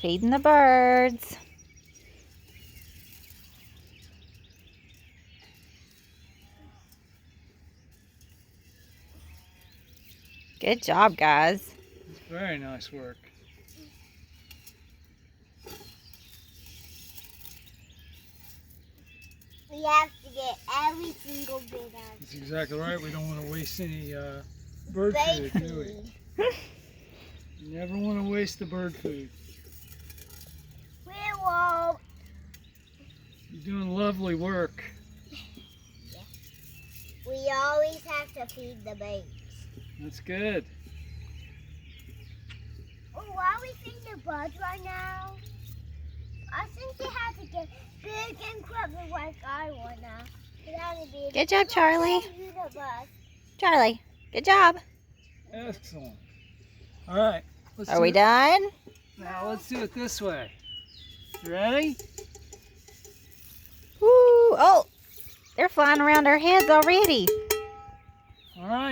Feeding the birds. Good job, guys. It's very nice work. We have to get every single bit out. That's exactly right. We don't want to waste any bird food, do we? You never want to waste the bird food. We won't. You're doing lovely work. We always have to feed the babies. That's good. Oh, why we feed the birds right now? I think they have to get big and crummy like I want now. Good job, Charlie. Feed the birds. Charlie, good job. Excellent. All right. Are we done? Now let's do it this way. You ready? Woo! Oh, they're flying around our heads already. All right.